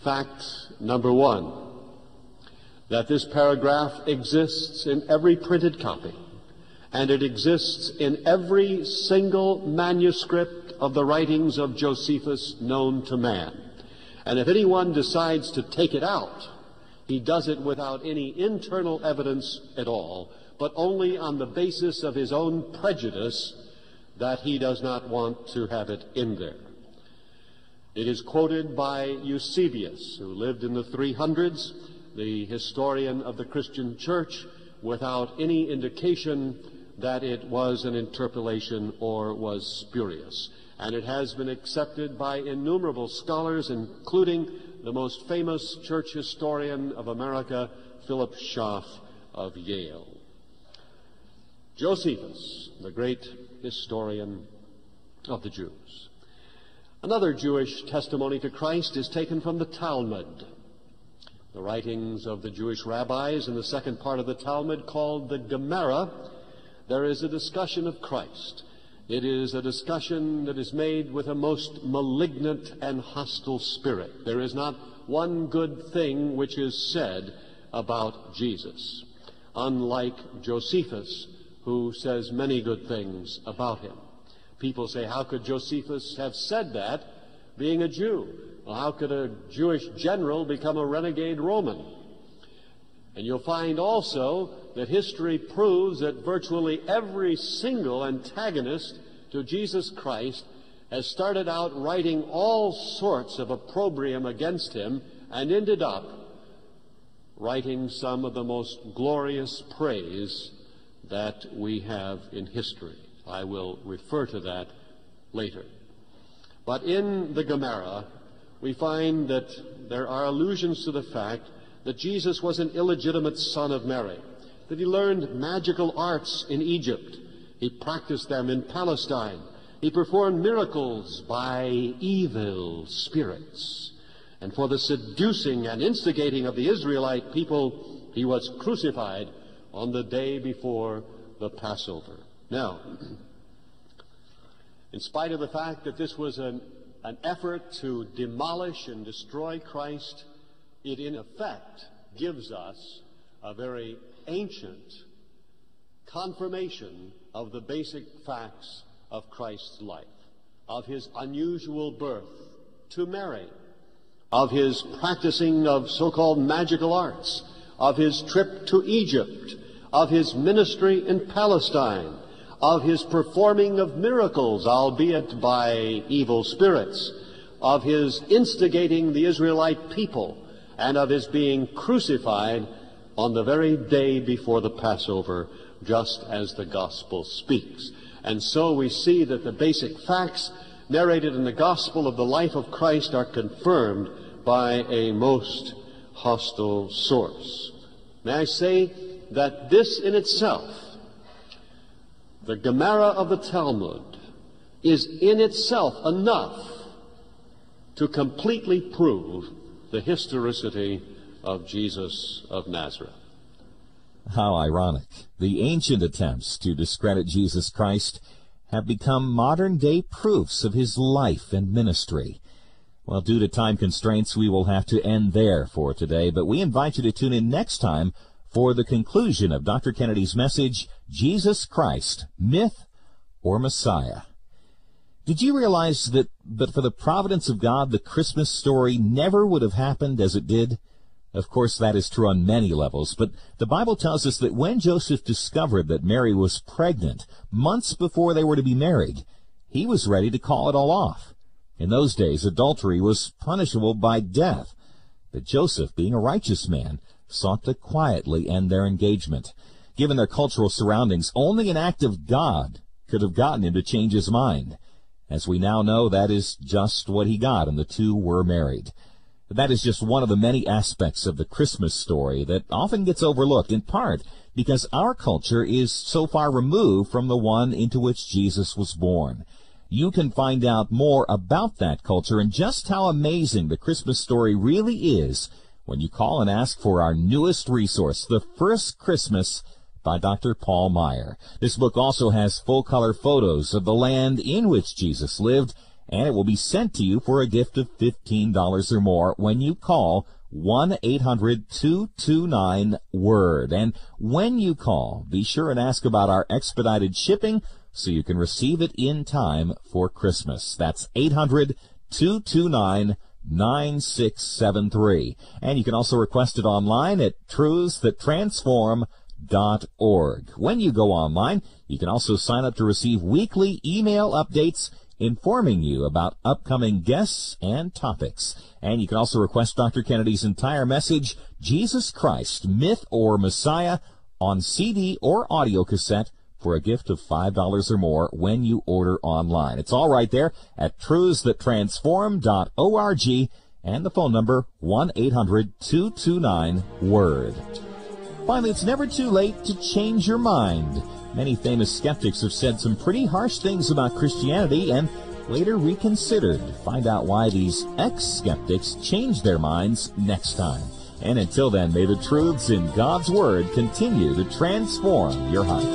Fact number one, that this paragraph exists in every printed copy, and it exists in every single manuscript of the writings of Josephus known to man. And if anyone decides to take it out, he does it without any internal evidence at all, but only on the basis of his own prejudice that he does not want to have it in there. It is quoted by Eusebius, who lived in the 300s, the historian of the Christian Church, without any indication that it was an interpolation or was spurious. And it has been accepted by innumerable scholars, including the most famous church historian of America, Philip Schaff of Yale. Josephus, the great historian of the Jews. Another Jewish testimony to Christ is taken from the Talmud, the writings of the Jewish rabbis in the second part of the Talmud, called the Gemara. There is a discussion of Christ. It is a discussion that is made with a most malignant and hostile spirit. There is not one good thing which is said about Jesus, unlike Josephus, who says many good things about him. People say, how could Josephus have said that, being a Jew? Well, how could a Jewish general become a renegade Roman? And you'll find also that history proves that virtually every single antagonist to Jesus Christ has started out writing all sorts of opprobrium against him and ended up writing some of the most glorious praise that we have in history. I will refer to that later. But in the Gemara, we find that there are allusions to the fact that Jesus was an illegitimate son of Mary, that he learned magical arts in Egypt. He practiced them in Palestine. He performed miracles by evil spirits. And for the seducing and instigating of the Israelite people, he was crucified on the day before the Passover. Now, in spite of the fact that this was an effort to demolish and destroy Christ, it in effect gives us a very ancient confirmation of the basic facts of Christ's life, of his unusual birth to Mary, of his practicing of so-called magical arts, of his trip to Egypt, of his ministry in Palestine, of his performing of miracles, albeit by evil spirits, of his instigating the Israelite people, and of his being crucified on the very day before the Passover, just as the Gospel speaks. And so we see that the basic facts narrated in the Gospel of the life of Christ are confirmed by a most hostile source. May I say that this in itself, the Gemara of the Talmud, is in itself enough to completely prove the historicity of Jesus of Nazareth. How ironic. The ancient attempts to discredit Jesus Christ have become modern-day proofs of his life and ministry. Well, due to time constraints, we will have to end there for today, but we invite you to tune in next time for the conclusion of Dr. Kennedy's message, Jesus Christ, Myth or Messiah. Did you realize that but for the providence of God, the Christmas story never would have happened as it did? Of course, that is true on many levels, but the Bible tells us that when Joseph discovered that Mary was pregnant months before they were to be married, he was ready to call it all off. In those days, adultery was punishable by death, but Joseph, being a righteous man, sought to quietly end their engagement. Given their cultural surroundings, only an act of God could have gotten him to change his mind. As we now know, that is just what he got, and the two were married. That is just one of the many aspects of the Christmas story that often gets overlooked, in part because our culture is so far removed from the one into which Jesus was born. You can find out more about that culture and just how amazing the Christmas story really is when you call and ask for our newest resource, The First Christmas by Dr. Paul Meyer. This book also has full-color photos of the land in which Jesus lived and it will be sent to you for a gift of $15 or more when you call 1-800-229-WORD. And when you call, be sure and ask about our expedited shipping so you can receive it in time for Christmas. That's 800-229-9673. And you can also request it online at truthsthattransform.org. When you go online, you can also sign up to receive weekly email updates informing you about upcoming guests and topics. And you can also request Dr. Kennedy's entire message, Jesus Christ, Myth or Messiah, on CD or audio cassette for a gift of $5 or more when you order online. It's all right there at truthsthattransform.org, and the phone number 1-800-229-WORD. Finally, it's never too late to change your mind. Many famous skeptics have said some pretty harsh things about Christianity and later reconsidered. Find out why these ex-skeptics changed their minds next time. And until then, may the truths in God's Word continue to transform your heart.